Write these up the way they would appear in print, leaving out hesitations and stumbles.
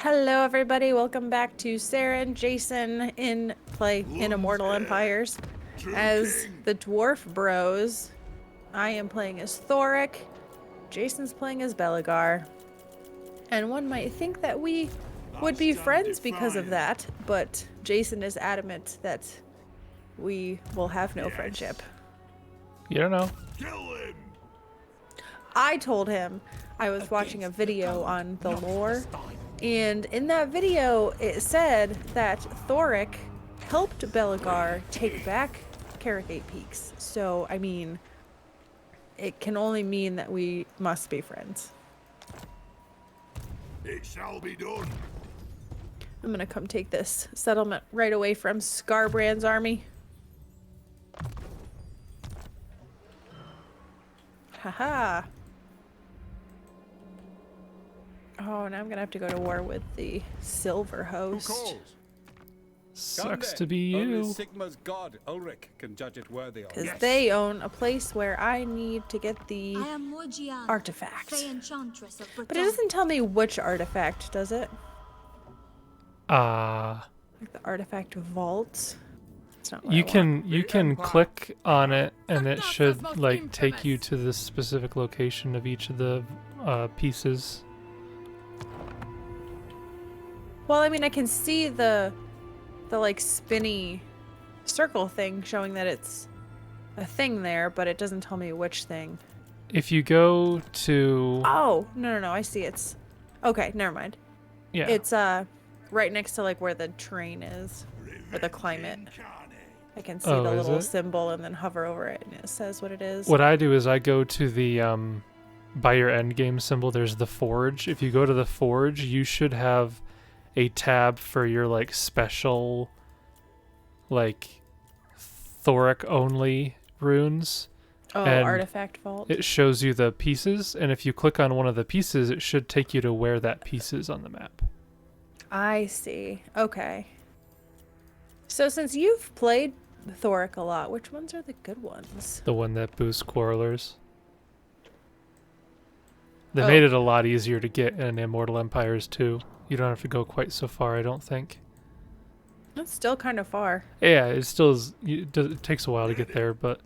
Hello everybody, welcome back to Sarah and Jason in Immortal Empires. As the Dwarf Bros, I am playing as Thorek, Jason's playing as Belegar. And one might think that we would be friends because of that, but Jason is adamant that we will have no friendship. You don't know. I told him I was watching a video on the lore, and in that video it said that Thorek helped Belegar take back Carragate Peaks. So, I mean, it can only mean that we must be friends. It shall be done. I'm gonna come take this settlement right away from Scarbrand's army. Haha. Oh, now I'm gonna have to go to war with the Silver Host. Sucks to be you. Only Sigma's god, Ulrich, can judge it worthy of. Because they own a place where I need to get the artifact. But it doesn't tell me which artifact, does it? Like the artifact vault. It's not what I want. You can click on it and it should like take you to the specific location of each of the pieces. Well, I mean, I can see the like spinny circle thing showing that it's a thing there, but it doesn't tell me which thing. If you go to Oh, no, I see it's okay, never mind. yeah. It's right next to like where the terrain is or the climate. I can see the little symbol and then hover over it and it says what it is. What I do is I go to the by your endgame symbol, there's the forge. If you go to the forge, you should have a tab for your like special like Thorek only runes. Oh, and artifact vault. It shows you the pieces, and if you click on one of the pieces, it should take you to where that piece is on the map. I see. Okay. So since you've played Thorek a lot, which ones are the good ones? The one that boosts Quarrelers. They made it a lot easier to get in Immortal Empires too. You don't have to go quite so far, I don't think. That's still kind of far. Yeah, it still is. It takes a while to get there, but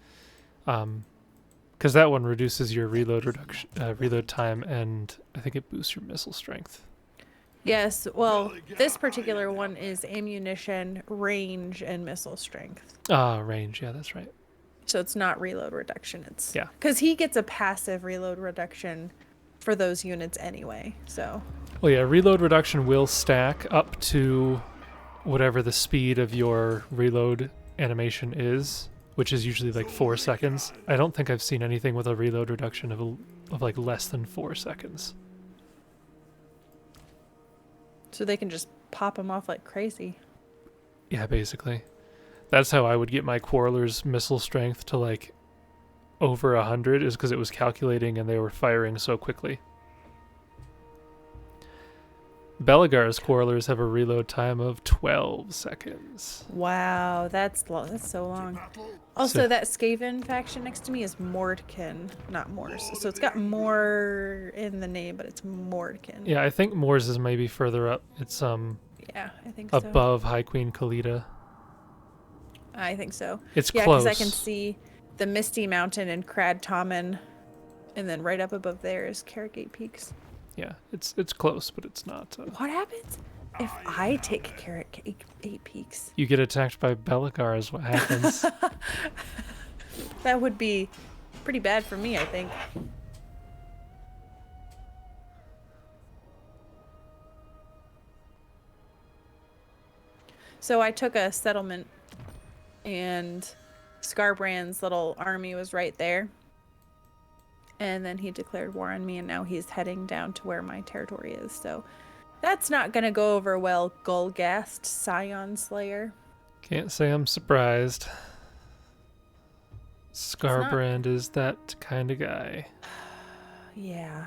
because that one reduces your reload time, and I think it boosts your missile strength. Yes, well, this particular one is ammunition, range, and missile strength. Range, yeah, that's right. So it's not reload reduction. It's yeah, because he gets a passive reload reduction for those units anyway. So. Well, yeah, reload reduction will stack up to whatever the speed of your reload animation is, which is usually like 4 seconds. I don't think I've seen anything with a reload reduction of like less than 4 seconds. So they can just pop them off like crazy. Yeah, basically. That's how I would get my Quarrelers' missile strength to like over 100, is because it was calculating and they were firing so quickly. Belegar's Quarrelers have a reload time of 12 seconds. Wow, that's so long. Also, that Skaven faction next to me is Mordkin, not Morse. So it's got more in the name, but it's Mordkin. Yeah, I think Morse is maybe further up. It's yeah, I think above High Queen Khalida. I think so. It's close. close. Yeah, because I can see the Misty Mountain and Crad Tommen, and then right up above there is Carragate Peaks. Yeah, it's close, but it's not. What happens if I take Carragate Peaks? You get attacked by Belegar is what happens. That would be pretty bad for me, I think. So I took a settlement, and Scarbrand's little army was right there. And then he declared war on me, and now he's heading down to where my territory is. So that's not going to go over well, Gulgast, Scion Slayer. Can't say I'm surprised. Scarbrand is that kind of guy. Yeah.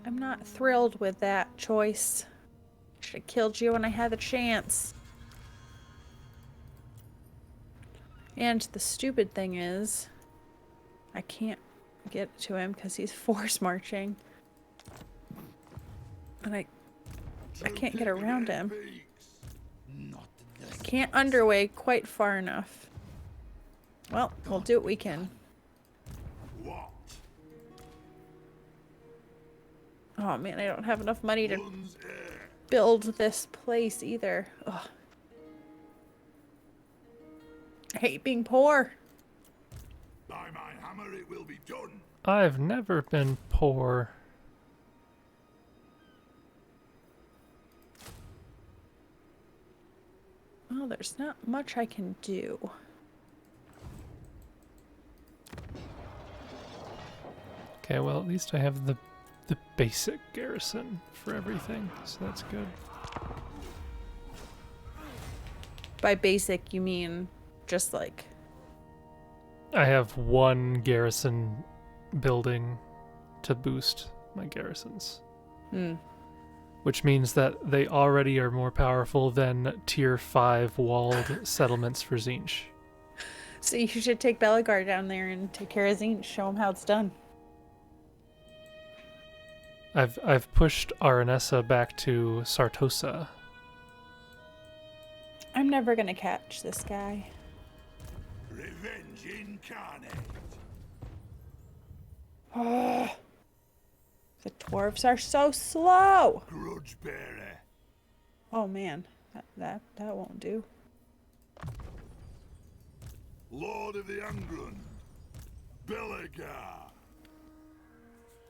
I'm not thrilled with that choice. Should have killed you when I had the chance. And the stupid thing is, I can't get to him because he's force marching. And I can't get around him. I can't underway quite far enough. Well, we'll do what we can. Oh man, I don't have enough money to build this place either. Ugh. I hate being poor. By my hammer it will be done. I've never been poor. Well, there's not much I can do. Okay, well at least I have the basic garrison for everything, so that's good. By basic, you mean just like... I have one garrison building to boost my garrisons. Which means that they already are more powerful than tier 5 walled settlements for Tzeentch. So you should take Belegar down there and take care of Tzeentch, show him how it's done. I've pushed Aranessa back to Sartosa. I'm never gonna catch this guy. Revenge incarnate. Oh, the dwarves are so slow. Grudge bearer. Oh man, that won't do. Lord of the Angrund. Belegar.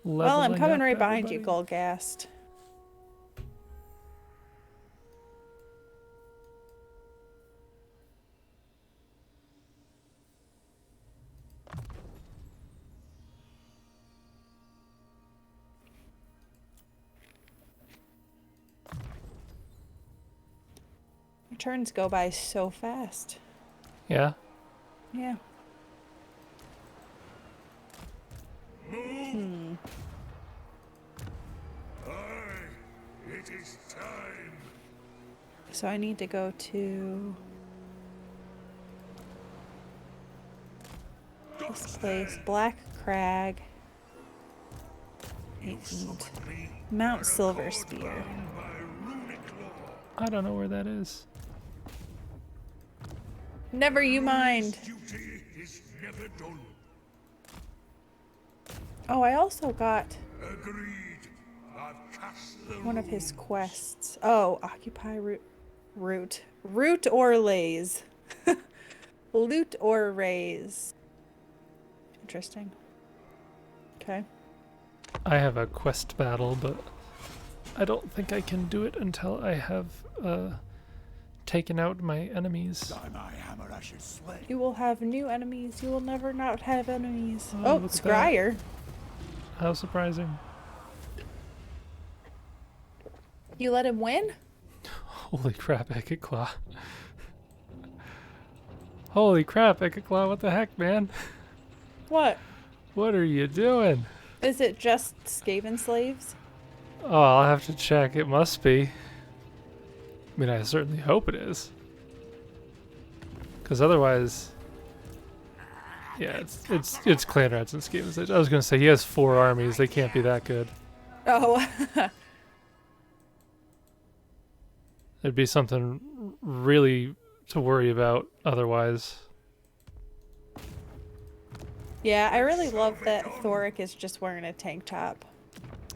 Well, I'm Leveling coming up, right behind you, everybody. Golgast. Your turns go by so fast. Yeah. Yeah. It is time. So I need to go to this place, Black Crag, and Mount Silver Spear. I don't know where that is. Never you mind. Duty is never done. Oh, I also got Agreed. I've cast the one of his quests. Oh, occupy root or lays. Loot or raise. Interesting. Okay. I have a quest battle, but I don't think I can do it until I have taken out my enemies. By my hammer I should slay. You will have new enemies. You will never not have enemies. Oh, Oh, look at that. Scryer. How surprising. You let him win? Holy crap, Epic Claw. Holy crap, Epic Claw, what the heck, man? What? What are you doing? Is it just Skaven slaves? Oh, I'll have to check. It must be. I mean, I certainly hope it is. Because otherwise... Yeah, it's Clan Rats and Skavens. I was going to say, he has 4 armies. They can't be that good. Oh. It'd be something really to worry about otherwise. Yeah, I really love that Thorek is just wearing a tank top.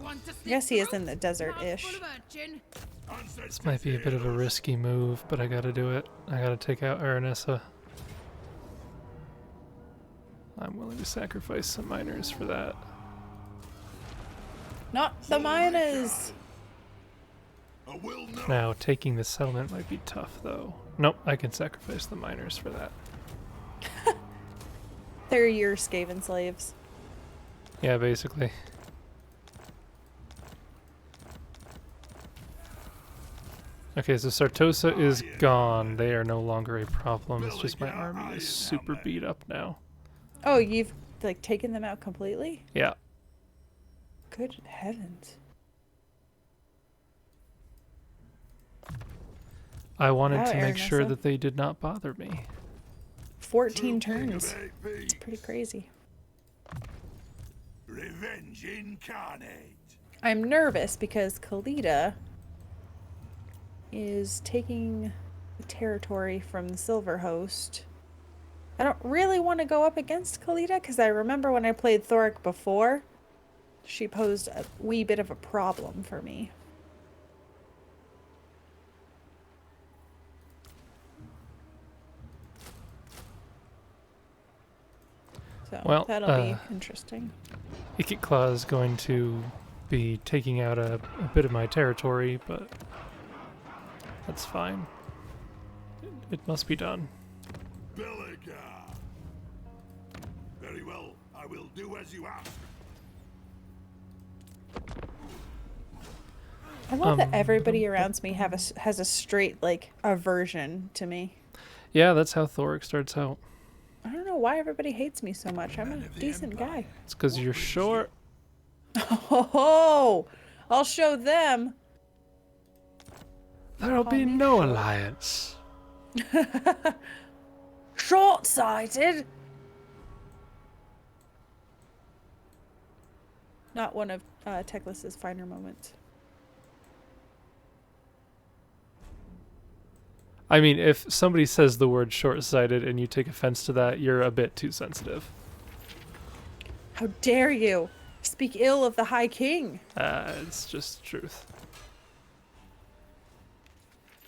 I guess he is in the desert-ish. This might be a bit of a risky move, but I gotta do it. I gotta take out Aranessa. I'm willing to sacrifice some miners for that. Not the miners! I will not. Now, taking the settlement might be tough, though. Nope, I can sacrifice the miners for that. They're your Skaven slaves. Yeah, basically. Okay, so Sartosa is gone. They are no longer a problem. It's just my army is super beat up now. Oh, you've, like, taken them out completely? Yeah. Good heavens. I wanted Wow, to make sure Aranessa. that they did not bother me. 14 turns. It's pretty crazy. Revenge incarnate. I'm nervous because Khalida is taking the territory from the Silver Host. I don't really want to go up against Kalita because I remember when I played Thorek before, she posed a wee bit of a problem for me. So Well, that'll be interesting. Ikit Claw is going to be taking out a bit of my territory, but that's fine. It must be done. Belegar. Very well, I will do as you ask. I love that everybody around me has a straight, like, aversion to me. Yeah, that's how Thorek starts out. I don't know why everybody hates me so much. I'm a decent guy. It's because you're short. Oh, I'll show them. There'll Call be me no short. alliance. Short-sighted. Not one of Teclis's finer moments. I mean, if somebody says the word short-sighted and you take offense to that, you're a bit too sensitive. How dare you speak ill of the High King? It's just truth.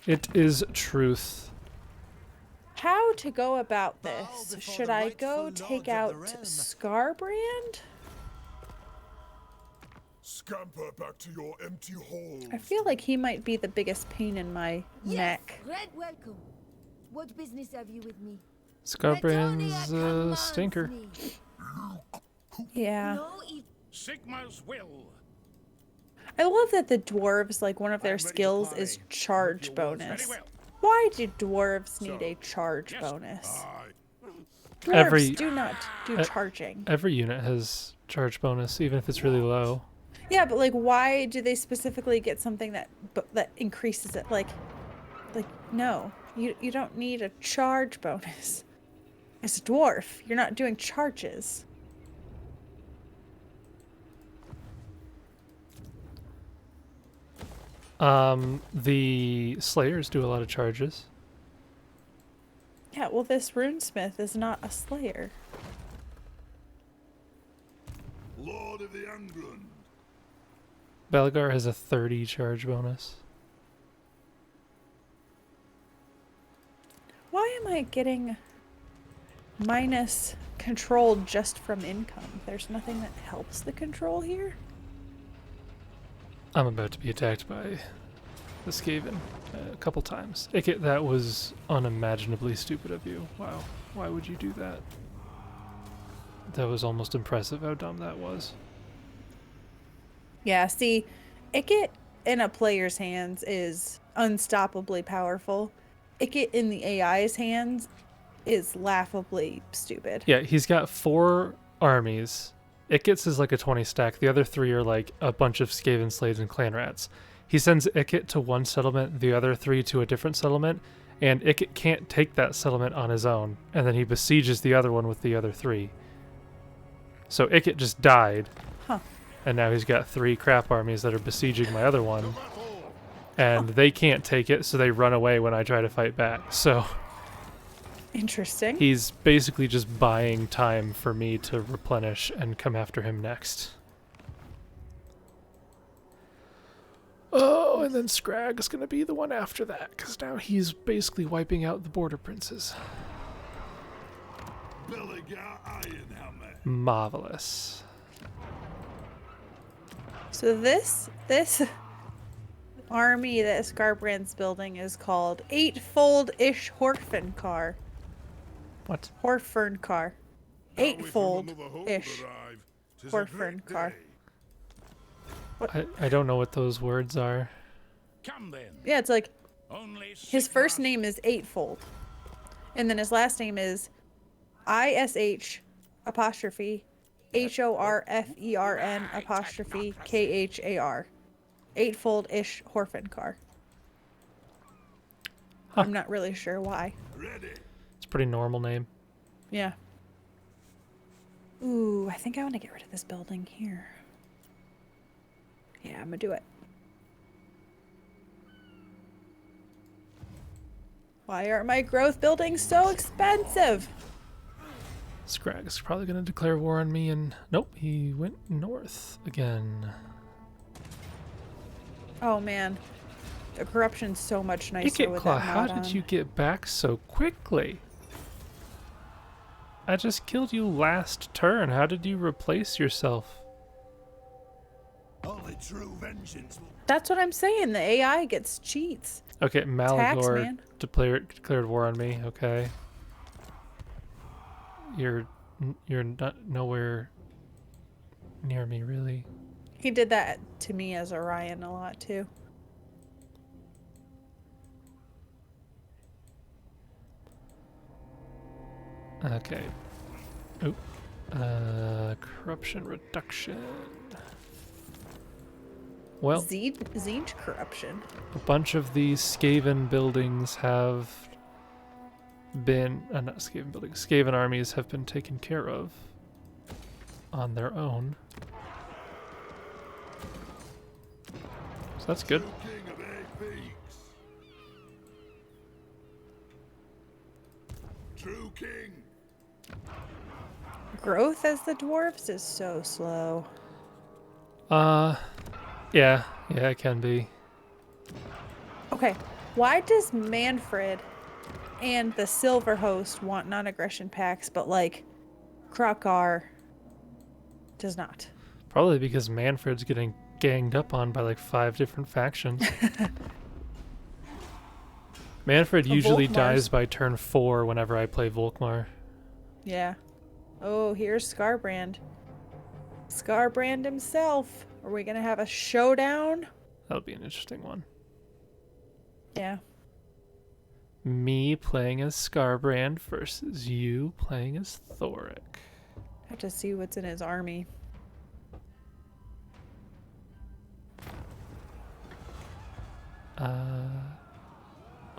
It is truth. How to go about this? before Should the I rightful go lords take of the out realm. Scarbrand? Scamper back to your empty halls. I feel like he might be the biggest pain in my neck. Red welcome. What business have you with me? Scarbrand's a commands stinker. me. Yeah. No, if Sigma's will. I love that the dwarves, like, one of their I'm ready to skills is parley. charge Your words bonus. very well. Why do dwarves need So, a charge yes. bonus? Aye. Dwarves Every- do not do uh, charging. Every unit has charge bonus, even if it's really low. Yeah, but like, why do they specifically get something that increases it? Like, no, you don't need a charge bonus. As a dwarf, you're not doing charges. The Slayers do a lot of charges. Yeah, well, this runesmith is not a slayer. Lord of the Angrund. Belegar has a 30 charge bonus. Why am I getting minus control just from income? There's nothing that helps the control here? I'm about to be attacked by the Skaven a couple times. Ikit, that was unimaginably stupid of you. Wow. Why would you do that? That was almost impressive how dumb that was. Yeah, see, Ikit in a player's hands is unstoppably powerful. Ikit in the AI's hands is laughably stupid. Yeah, he's got 4 armies. Ikit's is like a 20 stack. The other 3 are like a bunch of Skaven slaves and clan rats. He sends Ikit to one settlement, the other 3 to a different settlement, and Ikit can't take that settlement on his own, and then he besieges the other one with the other 3. So Ikit just died. Huh. And now he's got 3 crap armies that are besieging my other one. And they can't take it, so they run away when I try to fight back. So Interesting. he's basically just buying time for me to replenish and come after him next. Oh, and then Scrag's gonna be the one after that, because now he's basically wiping out the border princes. Belegar Ironhammer. Marvelous. So this army that Scarbrand's building is called Eightfold-ish Horfenkar. What? Horfenkar. Eightfold-ish. Horfenkar. I don't know what those words are. Come then. Yeah, it's like Only his first Sigma's name is Eightfold. And then his last name is ISH apostrophe HORFERN apostrophe KHAR. Eightfold-ish Horfenkar. Huh. I'm not really sure why. Ready. It's a pretty normal name. Yeah. Ooh, I think I want to get rid of this building here. Yeah, I'm gonna do it. Why are my growth buildings so expensive? Scrag's probably gonna declare war on me, and nope, he went north again. Oh man, the corruption's so much nicer with Claw, that how mod did on. you get back so quickly? I just killed you last turn. How did you replace yourself? Only true vengeance will That's what I'm saying. The AI gets cheats. Okay, Malagor man. declared war on me. Okay, you're not nowhere near me, really. He did that to me as Orion a lot too. Okay. Oop. Corruption reduction. Well, Zinj corruption. a bunch of these Skaven buildings have been, not Skaven buildings, Skaven armies have been taken care of on their own. So that's good. true king of eight peaks. True king. Growth as the dwarves is so slow. Yeah, it can be. Okay, why does Manfred and the Silver Host want non-aggression packs, but like Krokar does not? Probably because Manfred's getting ganged up on by like 5 different factions. Manfred usually Volkmar's- dies by turn 4 whenever I play Volkmar. Yeah. Oh, here's Scarbrand. Scarbrand himself. Are we gonna have a showdown? That'll be an interesting one. Yeah. Me playing as Scarbrand versus you playing as Thorek. Have to see what's in his army.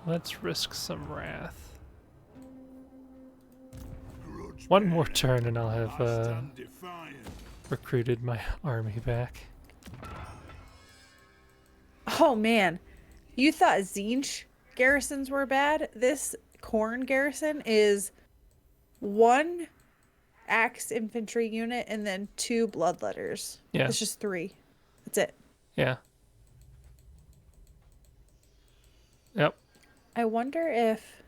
Let's risk some wrath. Grudge One more bearer. turn and I'll have I stand defiant. recruited my army back. Oh man, you thought Zinj garrisons were bad? This Corn garrison is 1 axe infantry unit and then 2 bloodletters. Yeah. It's just 3. That's it. Yeah. Yep. I wonder if,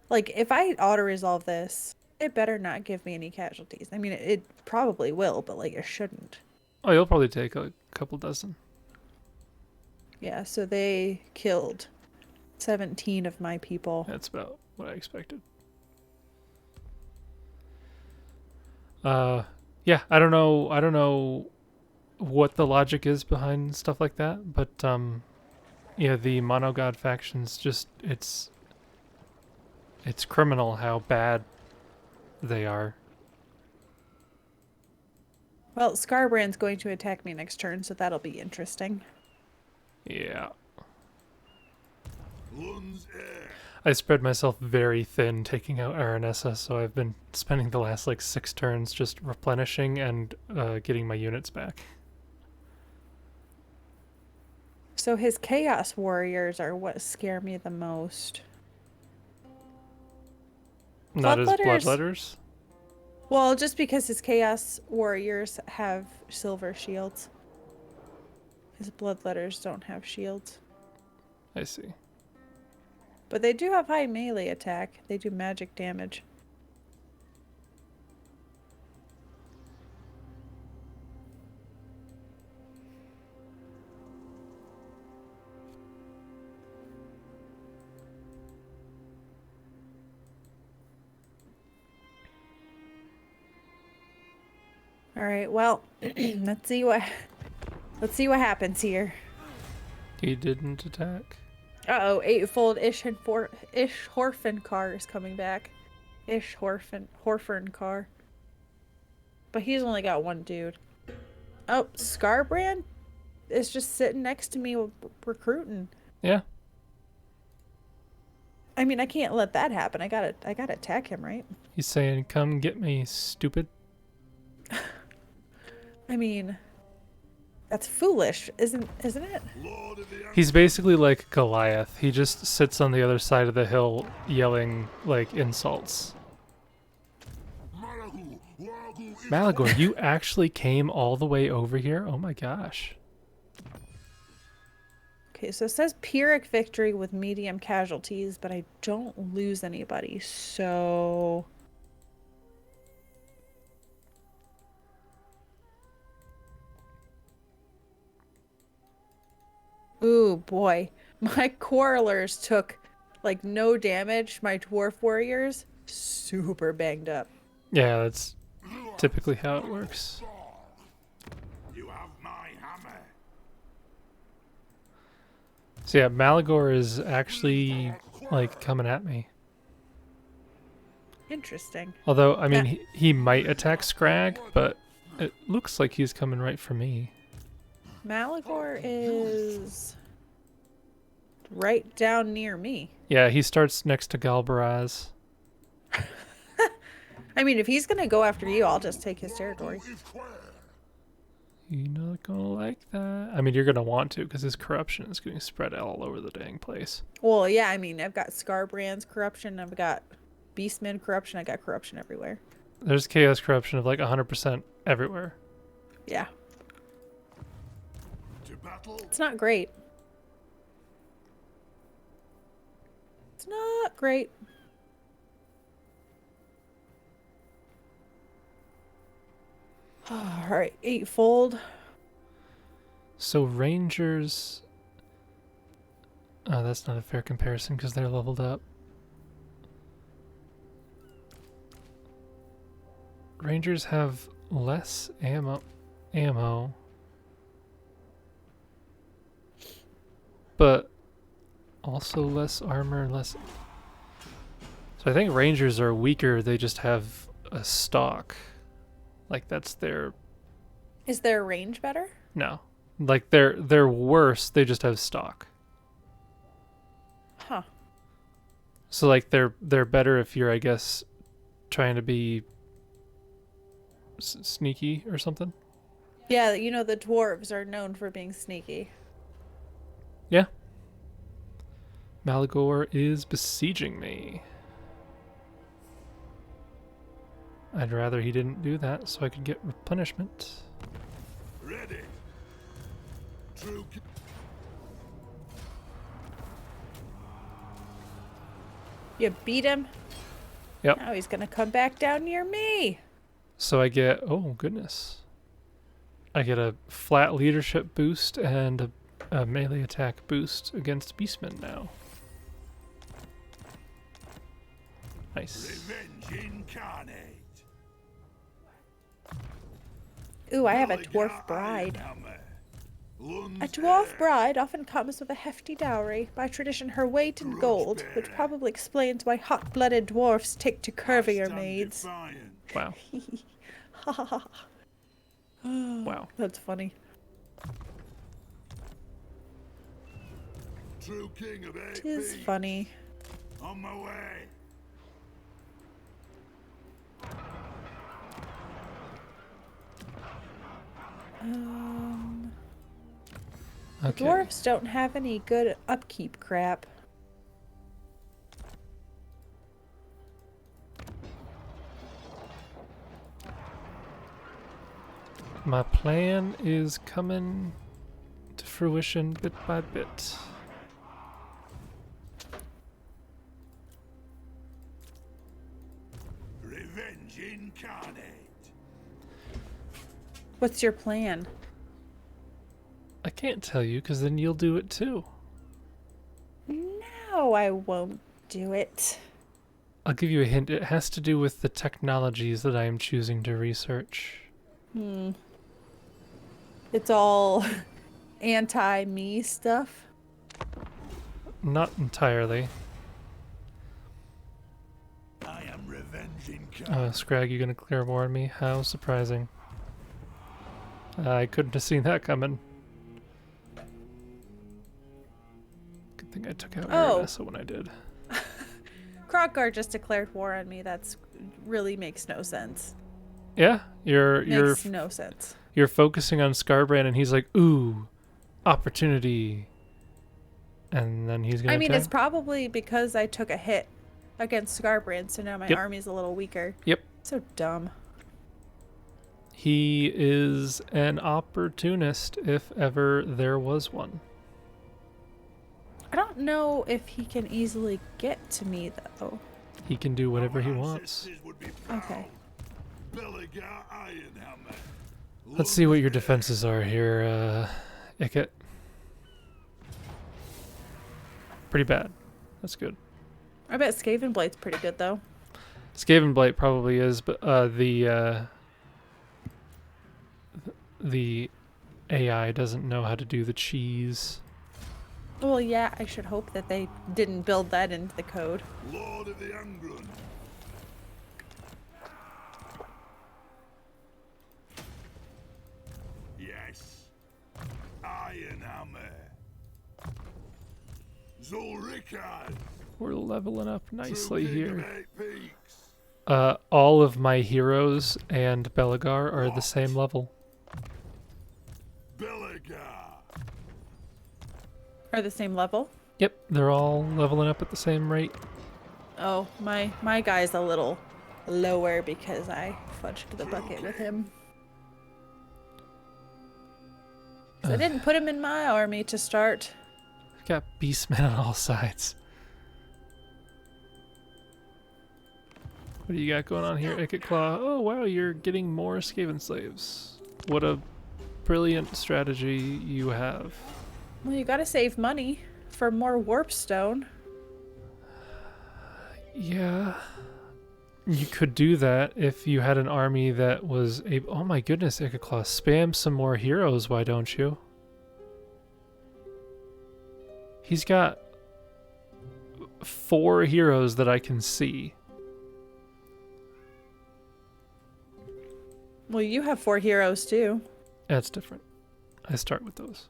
like, if I auto-resolve this, it better not give me any casualties. I mean, it probably will, but, like, it shouldn't. Oh, you'll probably take a couple dozen. Yeah, so they killed 17 of my people. That's about what I expected. Yeah, I don't know what the logic is behind stuff like that, but yeah, the monogod factions just it's criminal how bad they are. Well, Scarbrand's going to attack me next turn, so that'll be interesting. Yeah. Lun's heir. I spread myself very thin taking out Aranessa, so I've been spending the last like 6 turns just replenishing and getting my units back. So his Chaos Warriors are what scare me the most. Not as Bloodletters? bloodletters? Well, just because his Chaos Warriors have silver shields. His Bloodletters don't have shields. I see. But they do have high melee attack. They do magic damage. All right, well, let's see what happens here. He didn't attack. Uh-oh, eightfold Horfenkar is coming back. Horfenkar. But he's only got 1 dude. Oh, Scarbrand is just sitting next to me recruiting. Yeah. I mean, I can't let that happen. I gotta attack him, right? He's saying, "Come get me, stupid." I mean, That's foolish, isn't it? Lord of the He's basically like Goliath. He just sits on the other side of the hill yelling like insults. Malagu, Wagu is Malagor, you actually came all the way over here? Oh my gosh. Okay, so it says Pyrrhic victory with medium casualties, but I don't lose anybody, so... Ooh, boy. My quarrelers took, like, no damage. My dwarf warriors, super banged up. Yeah, that's typically how it works. You have my hammer. So yeah, Malagor is actually like coming at me. Interesting. Although, I mean, he might attack Scrag, but it looks like he's coming right for me. Malagor is right down near me. Yeah, he starts next to Galbaraz. I mean, if he's gonna go after you, I'll just take his territory. Is square. You're not gonna like that. I mean, you're gonna want to, because his corruption is getting spread all over the dang place. Well, yeah, I mean, I've got Scarbrand's corruption, I've got Beastman corruption, I got corruption everywhere. There's chaos corruption of like 100% everywhere. Yeah, To battle. it's not great. It's not great. All right, eightfold. So Rangers... Oh, that's not a fair comparison because they're leveled up. Rangers have less ammo, but also less armor and less... So I think Rangers are weaker, they just have a stock. Like that's their... Is their range better? No. Like they're worse, they just have stock. Huh. So like they're better if you're, I guess, trying to be sneaky or something. Yeah, you know, the dwarves are known for being sneaky. Yeah. Malagor is besieging me. I'd rather he didn't do that so I could get punishment. Ready. True. You beat him? Yep. Now he's gonna come back down near me. So I get, oh goodness. I get a flat leadership boost and a melee attack boost against Beastmen now. Nice. Revenge incarnate. Ooh, I have a Belegar dwarf bride. Ironhammer. A Lunds dwarf bear. bride often comes with a hefty dowry, by tradition her weight in gold, which probably explains why hot-blooded dwarfs take to curvier Stand maids. defiant. Wow. Wow. That's funny. True king of AP. Tis funny. On my way. The Okay. dwarves don't have any good upkeep crap. My plan is coming to fruition bit by bit. Revenge incarnate. What's your plan? I can't tell you because then you'll do it too. No, I won't do it. I'll give you a hint. It has to do with the technologies that I am choosing to research. It's all anti-me stuff. Not entirely. I am revenge incarnate. Scrag, you gonna clear more on me? How surprising. I couldn't have seen that coming. Good thing I took out Oh. Aranessa when I did. Kroggar just declared war on me. That's really makes no sense. Yeah, your Makes no sense. You're focusing on Scarbrand, and he's like, ooh, opportunity. And then he's gonna I mean, attack. it's probably because I took a hit against Scarbrand, so now my Yep. army's a little weaker. Yep. So dumb. He is an opportunist, if ever there was one. I don't know if he can easily get to me, though. He can do whatever he Our wants. ancestors would be proud. Okay. Belegar Ironhammer. Let's see what your defenses are here, Icket. Pretty bad. That's good. I bet Skaven Blade's pretty good, though. Skaven Blight probably is, but the AI doesn't know how to do the cheese. Well, yeah, I should hope that they didn't build that into the code. Lord of the Angrund. Yes. Ironhammer. Zulrikad. We're leveling up nicely True king of here. 8 peaks. All of my heroes and Belegar are the same level. Belegar. Are the same level? Yep, they're all leveling up at the same rate. Oh, my guy's a little lower because I fudged the bucket with him. 'Cause I didn't put him in my army to start. Got beastmen on all sides. What do you got going on here, Icket Claw? Oh wow, you're getting more Skaven slaves. What a brilliant strategy you have. Well, you gotta save money for more warpstone. Yeah. You could do that if you had an army that was able. Oh my goodness, Icket Claw, spam some more heroes, why don't you? He's got 4 heroes that I can see. Well, you have 4 heroes too. That's different. I start with those.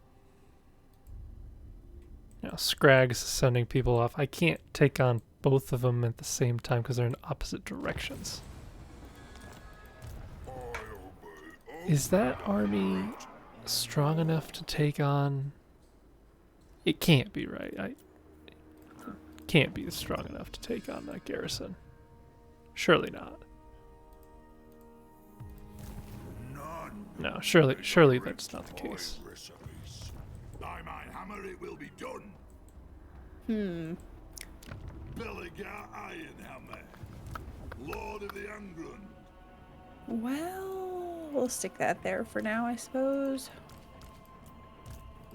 Now, Scrag's sending people off. I can't take on both of them at the same time because they're in opposite directions. Is that army strong enough to take on... It can't be, right? It can't be strong enough to take on that garrison. Surely not. None. No, surely that's not the case. Recipes. By my hammer it will be done. Belegar Ironhammer. Lord of the Angrund. Well, we'll stick that there for now, I suppose.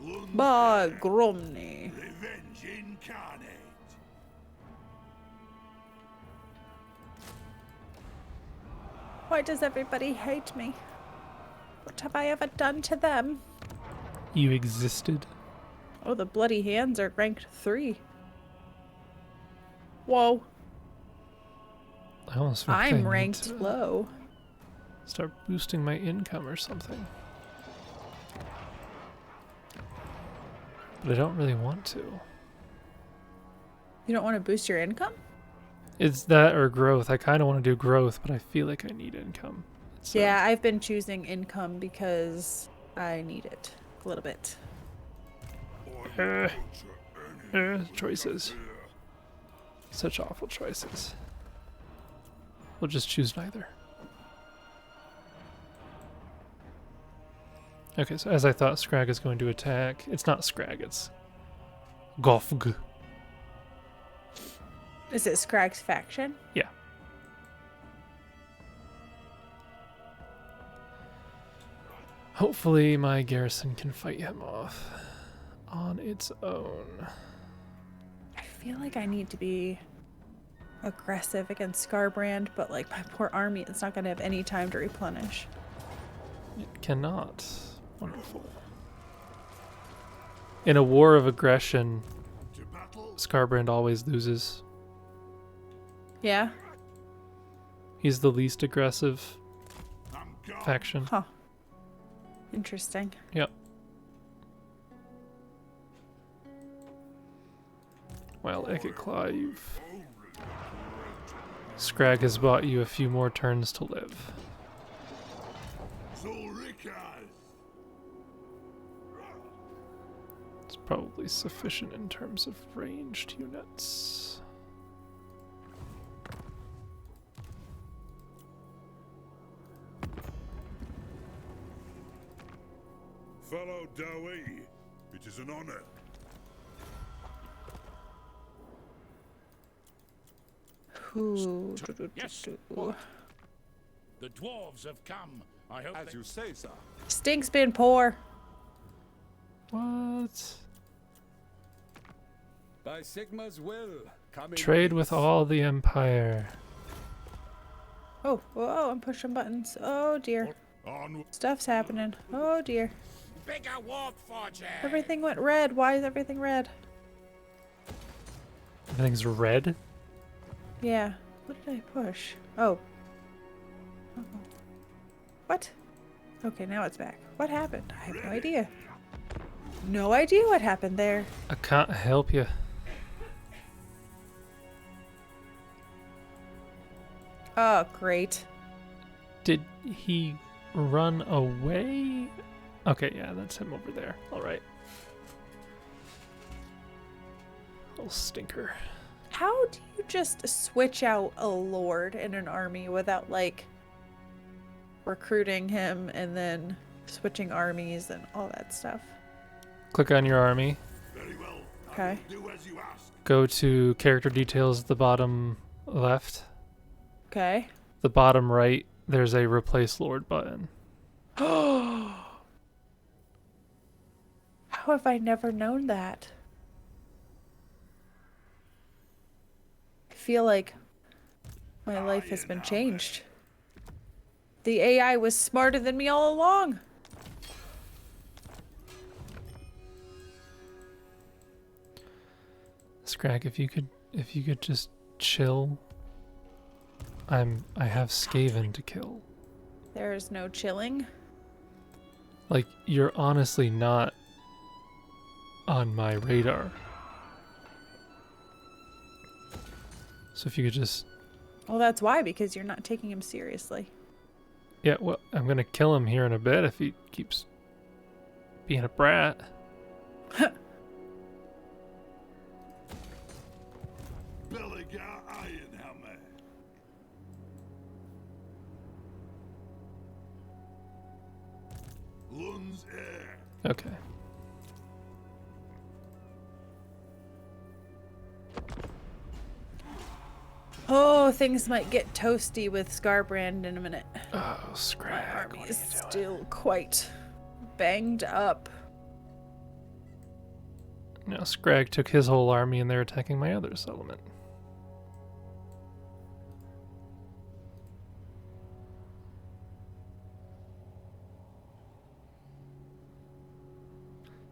Lund's By Death. Gromny. Revenge incarnate. Why does everybody hate me? What have I ever done to them? You existed. Oh, the bloody hands are ranked 3. Whoa. I almost feel like I I'm need ranked to low. start boosting my income or something. But I don't really want to. You don't want to boost your income? It's that or growth. I kind of want to do growth, but I feel like I need income. So, Yeah, I've been choosing income because I need it a little bit. choices. Such awful choices. We'll just choose neither. Okay, so as I thought, Scrag is going to attack. It's not Scrag, it's Gofg. Is it Scrag's faction? Yeah. Hopefully my garrison can fight him off on its own. I feel like I need to be aggressive against Scarbrand, but like my poor army is not going to have any time to replenish. It cannot. Wonderful. In a war of aggression, To battle. Scarbrand always loses. Yeah? He's the least aggressive I'm gone. faction. Huh. Interesting. Yep. Well, Ekit Claw, you've... Scrag has bought you a few more turns to live. Zulrikas. It's probably sufficient in terms of ranged units. Fellow Dawi, it is an honor. Ooh. Yes. What? The dwarves have come. I hope As you say, sir. Stink's been poor. What? By Sigma's will, come in Trade with peace. all the Empire. Oh, whoa, I'm pushing buttons. Oh dear. On Stuff's happening. Oh dear. bigger warp forge. Everything went red. Why is everything red? Everything's red? Yeah. What did I push? Oh. Uh-oh. What? Okay, now it's back. What happened? I have no idea. No idea what happened there. I can't help you. Oh, great. Did he run away? Okay, yeah, that's him over there. Alright. Little stinker. How do you just switch out a lord in an army without, like, recruiting him and then switching armies and all that stuff? Click on your army. very well. Okay. I will do as you ask. Go to character details at the bottom left. Okay. The bottom right, there's a replace lord button. How have I never known that? I feel like my life has been changed. The AI was smarter than me all along. Scrag, if you could just chill. I have Skaven to kill. There is no chilling. Like, you're honestly not on my radar. So if you could just... Well, that's why, because you're not taking him seriously. Yeah, well, I'm gonna kill him here in a bit if he keeps being a brat. Belegar Ironhammer. Lun's heir. Okay. Oh, things might get toasty with Scarbrand in a minute. Oh, My Scrag, army what are is you doing? still quite banged up. Now Scrag took his whole army and they're attacking my other settlement.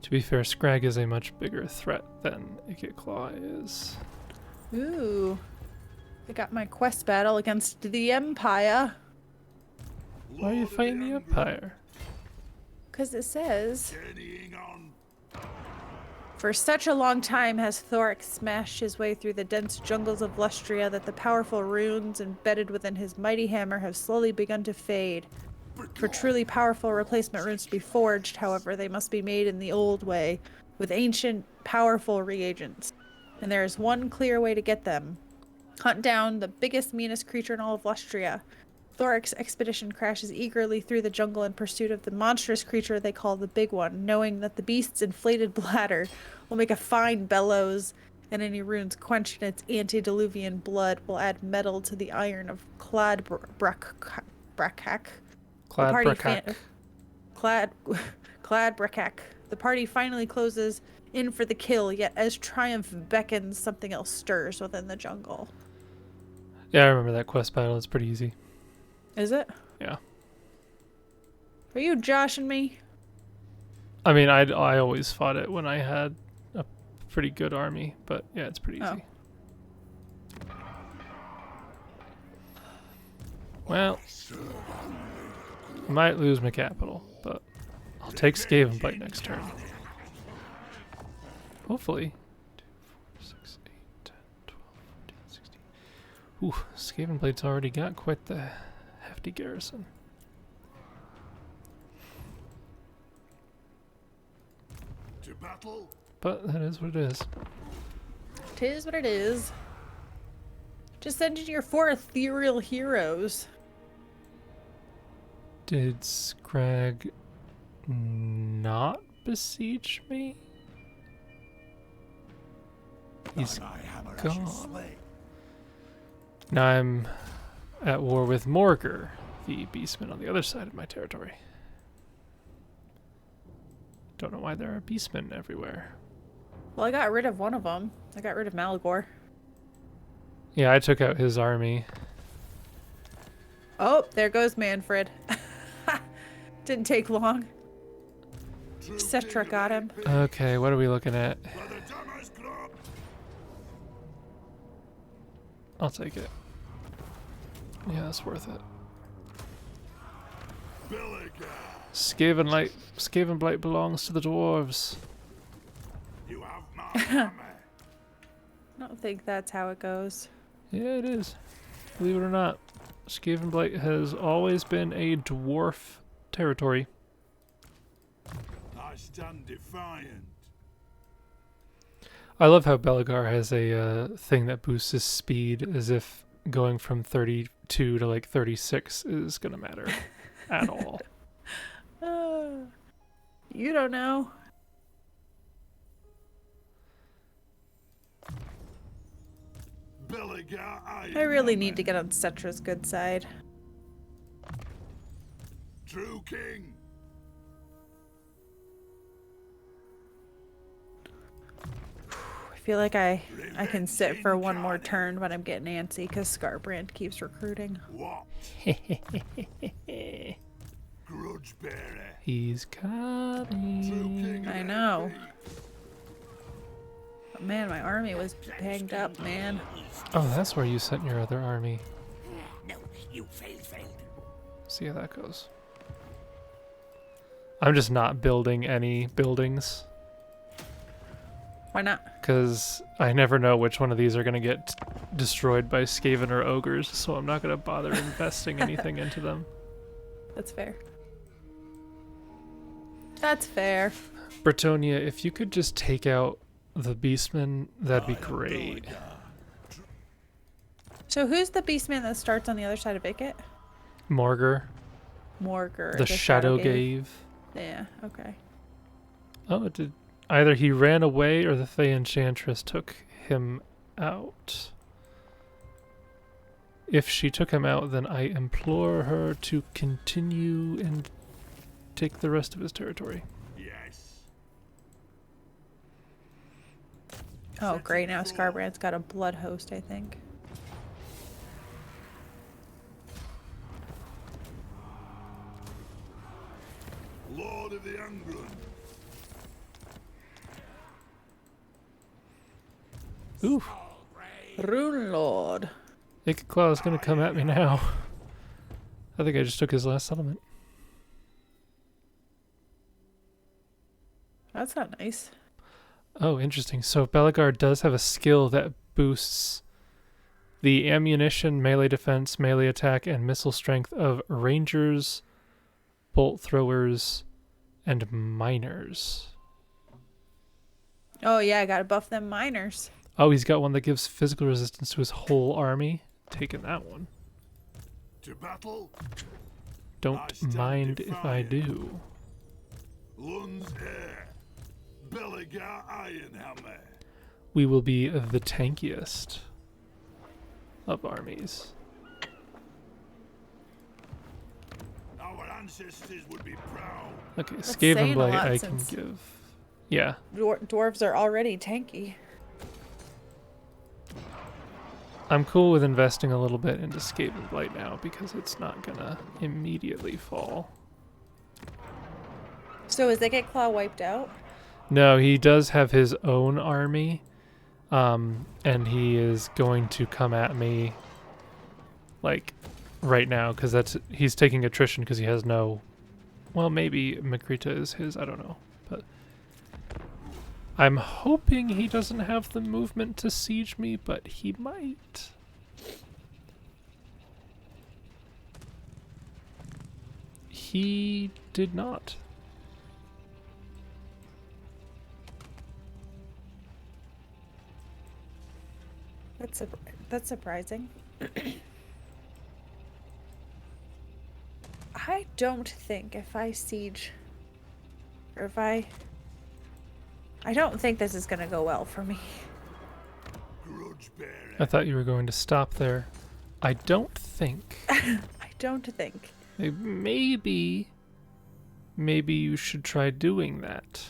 To be fair, Scrag is a much bigger threat than Ikitclaw is. Ooh. I got my quest battle against the Empire. Why are you Lord of fighting the Angrund, Empire? Because it says, Journeying on. for such a long time has Thorek smashed his way through the dense jungles of Lustria that the powerful runes embedded within his mighty hammer have slowly begun to fade. For truly powerful replacement runes to be forged, however, they must be made in the old way, with ancient, powerful reagents. And there is one clear way to get them. Hunt down the biggest, meanest creature in all of Lustria. Thorek's expedition crashes eagerly through the jungle in pursuit of the monstrous creature they call the Big One, knowing that the beast's inflated bladder will make a fine bellows, and any runes quenched in its antediluvian blood will add metal to the iron of Cladbrakak. Cladbrakak. Cladbrakak. The party finally closes in for the kill, yet as triumph beckons, something else stirs within the jungle. Yeah, I remember that quest battle. It's pretty easy. Is it? Yeah. Are you joshing me? I mean, I always fought it when I had a pretty good army, but yeah, it's pretty easy. Well, I might lose my capital, but I'll take Skaven Bite next turn. Hopefully. 2, 4, 6, 8, 10, 12, 14, 16. Ooh, Skaven Blade's already got quite the hefty garrison. battle? But that is what it is. Tis what it is. Just send in your 4 ethereal heroes. Did Scrag not besiege me? He's gone. Now I'm at war with Morgar, the beastman on the other side of my territory. Don't know why there are beastmen everywhere. Well, I got rid of one of them. I got rid of Malagor. Yeah, I took out his army. Oh, there goes Manfred. Didn't take long. Cetra got him. Okay, what are we looking at? I'll take it. Yeah, that's worth it. Skaven Blight belongs to the dwarves. You have my army. I don't think that's how it goes. Yeah, it is. Believe it or not, Skaven Blight has always been a dwarf territory. I stand defiant. I love how Belegar has a thing that boosts his speed, as if going from 32 to like 36 is gonna matter at all. You don't know. Belegar I really need Ironhammer. to get on Cetra's good side. True king. I feel like I can sit for one more turn, but I'm getting antsy because Scarbrand keeps recruiting. What? Grudge bearer. He's True coming. king. I of know. AP. But man, my army was banged up, man. Oh, that's where you sent your other army. No, you failed. See how that goes. I'm just not building any buildings, Why not? because I never know which one of these are going to get destroyed by Skaven or ogres, so I'm not going to bother investing anything into them. That's fair. That's fair. Bretonia, if you could just take out the beastmen, that'd be great. So who's the beastman that starts on the other side of Vicket? Morgar, Morgar. the Shadow Gave. Yeah, okay. Oh, it did. Either he ran away or the Fey Enchantress took him out. If she took him out, then I implore her to continue and take the rest of his territory. Yes. Oh, great. Now Scarbrand's got a blood host, I think. Lord of the Angrund. Ooh, Rune Lord. Ikeclaw is going to come at me now. I think I just took his last settlement. That's not nice. Oh, interesting. So Belegar does have a skill that boosts the ammunition, melee defense, melee attack, and missile strength of rangers, bolt throwers, and miners. Oh, yeah, I gotta buff them miners. Oh, he's got one that gives physical resistance to his whole army. Taking that one. To battle. I Don't stand mind if I defiant. do. Lund's heir. Belegar Ironhammer. We will be the tankiest of armies. Our ancestors would be proud. Okay, That's Skaven saying a Blight lot I can since- give. Yeah, Dwarves are already tanky. I'm cool with investing a little bit into Skaven Blight now because it's not gonna immediately fall. So is Ikeclaw wiped out? No, he does have his own army, and he is going to come at me like right now because he's taking attrition because he has no. Well, maybe Makrita is his. I don't know, but I'm hoping he doesn't have the movement to siege me, but he might. He did not. That's surprising. I don't think if I siege, or if I don't think this is gonna go well for me. Grudge bearer. I thought you were going to stop there. I don't think. I don't think. Maybe you should try doing that.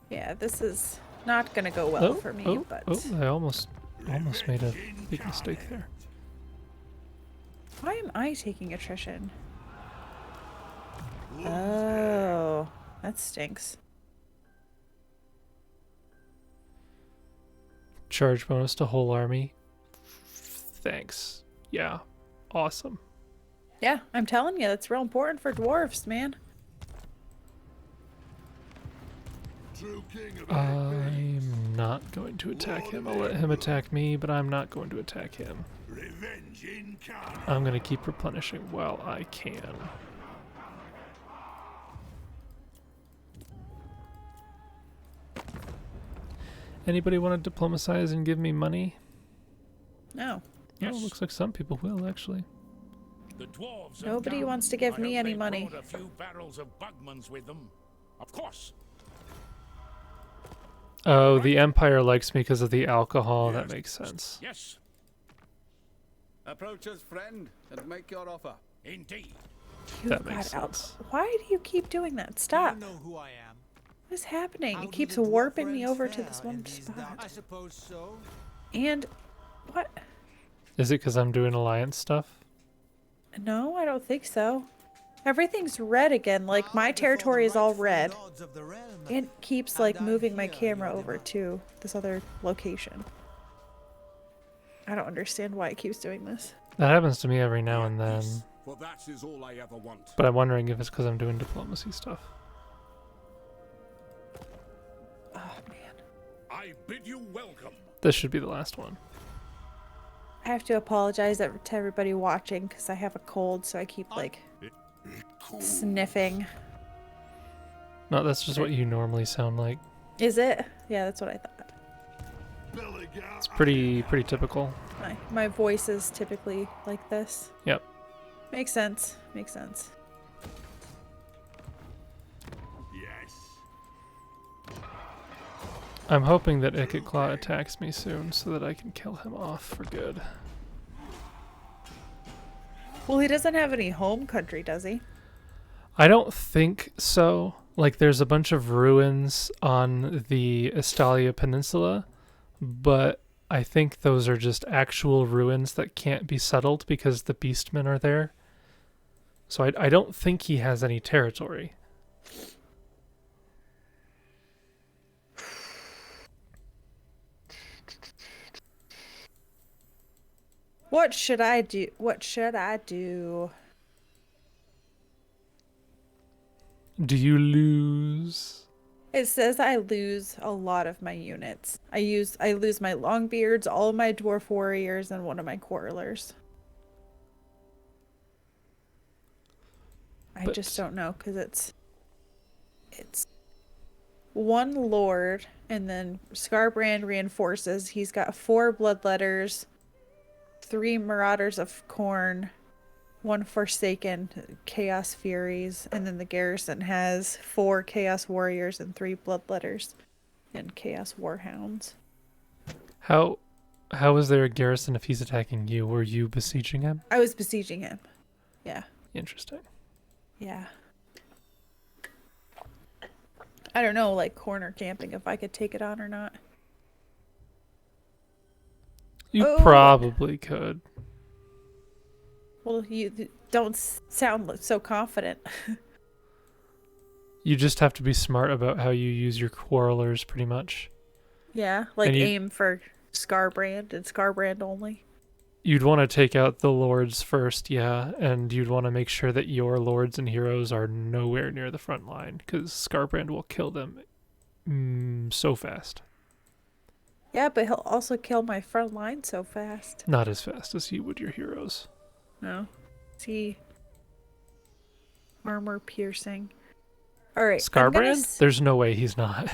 Yeah, this is not gonna go well for me, but I almost made a big mistake there. why am I taking attrition? Oh, that stinks. Charge bonus to whole army. Thanks. Yeah. Awesome. Yeah, I'm telling you, that's real important for dwarves, man. True king of I'm not going to attack him. I'll let him attack me, but I'm not going to attack him. revenge incarnate. I'm going to keep replenishing while I can. Anybody want to diplomatize and give me money? No. Oh, looks like some people will, actually. The dwarves have Nobody come. wants to give I me hope any they money. brought a few barrels of Bugmans with them. Of course. Oh, the Empire likes me because of the alcohol. That makes sense. Yes, Approach us, friend, and make your offer. indeed. You've That makes got sense. Why do you keep doing that? Stop. You know who I am. What is happening? How It do keeps the dwarf warping me friends over to fare this in one these spot. I suppose so. And what? Is it because I'm doing alliance stuff? No, I don't think so. Everything's red again. Like my Bow before the territory is all rightful red. lords of the realm. It keeps And like I moving my hear camera your over demand. to this other location. I don't understand why it keeps doing this. That happens to me every now and then. For that is all I ever want. But I'm wondering if it's because I'm doing diplomacy stuff. Oh man. I bid you welcome. This should be the last one. I have to apologize to everybody watching because I have a cold, so I keep like sniffing. No, that's just what you normally sound like. Is it? Yeah, that's what I thought. Belegar It's pretty typical. My voice is typically like this. Yep. Makes sense. Makes sense. Yes. I'm hoping that Ikit attacks me soon so that I can kill him off for good. Well, he doesn't have any home country, does he? I don't think so. Like, there's a bunch of ruins on the Estalia Peninsula, but I think those are just actual ruins that can't be settled because the beastmen are there. So I don't think he has any territory. What should I do? What should I do? Do you lose? It says I lose a lot of my units. I lose my Longbeards, all of my Dwarf Warriors, and one of my Quarrelers. I But- just don't know because it's one Lord, and then Scarbrand reinforces. He's got 4 Bloodletters, 3 Marauders of Corn, 1 Forsaken, Chaos Furies, and then the garrison has 4 Chaos Warriors and 3 Bloodletters and Chaos Warhounds. How is there a garrison if he's attacking you? Were you besieging him? I was besieging him. Yeah. Interesting. Yeah. I don't know, like corner camping, if I could take it on or not. You Oh. probably could. Well, you don't sound so confident. You just have to be smart about how you use your quarrelers, pretty much. Yeah, like And you- aim for Scarbrand and Scarbrand only. You'd want to take out the lords first, yeah, and you'd want to make sure that your lords and heroes are nowhere near the front line, because Scarbrand will kill them so fast. Yeah, but he'll also kill my front line so fast. Not as fast as he would your heroes. No. See. Armor piercing. Alright. Scarbrand? There's no way he's not.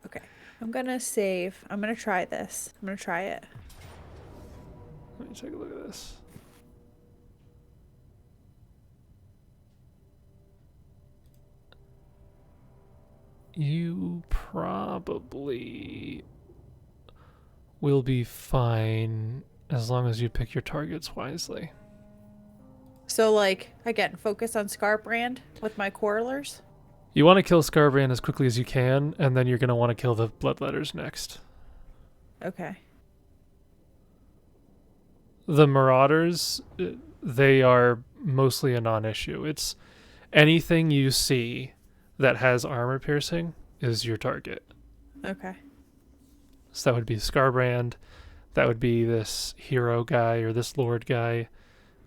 Okay. I'm gonna save. I'm gonna try this. I'm gonna try it. Let me take a look at this. You probably will be fine as long as you pick your targets wisely. So, like, again, focus on Scarbrand with my Quarrelers. You want to kill Scarbrand as quickly as you can, and then you're going to want to kill the Bloodletters next. Okay. The Marauders, they are mostly a non-issue. It's anything you see that has armor piercing is your target. Okay. So that would be Scarbrand, that would be this hero guy or this lord guy,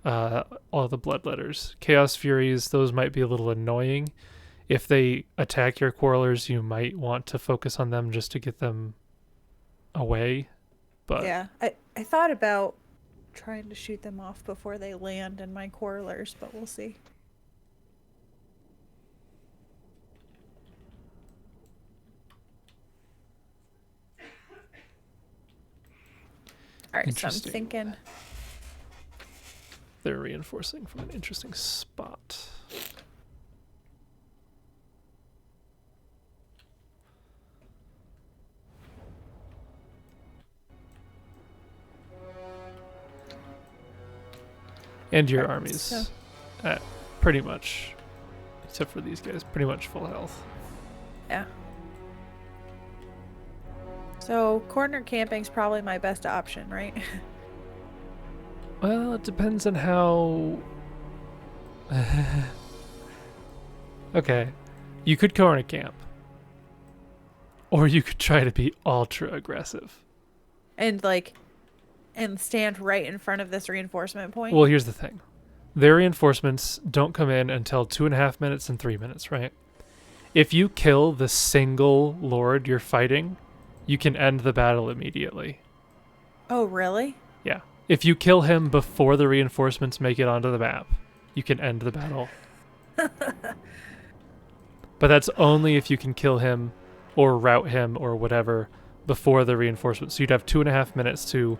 all the Bloodletters. Chaos Furies, those might be a little annoying. If they attack your Quarrelers, you might want to focus on them just to get them away. But yeah, I thought about trying to shoot them off before they land in my Quarrelers, but we'll see. Alright, so I'm Interesting. thinking... They're reinforcing from an interesting spot. And your Alright, armies so- at pretty much, except for these guys, pretty much full health. Yeah. So, corner camping's probably my best option, right? Well, it depends on how... Okay. You could corner camp. Or you could try to be ultra aggressive. And, like, and stand right in front of this reinforcement point? Well, here's the thing. Their reinforcements don't come in until 2.5 minutes and 3 minutes, right? If you kill the single lord you're fighting, you can end the battle immediately. Oh, really? Yeah. If you kill him before the reinforcements make it onto the map, you can end the battle. But that's only if you can kill him or rout him or whatever before the reinforcements. So you'd have 2.5 minutes to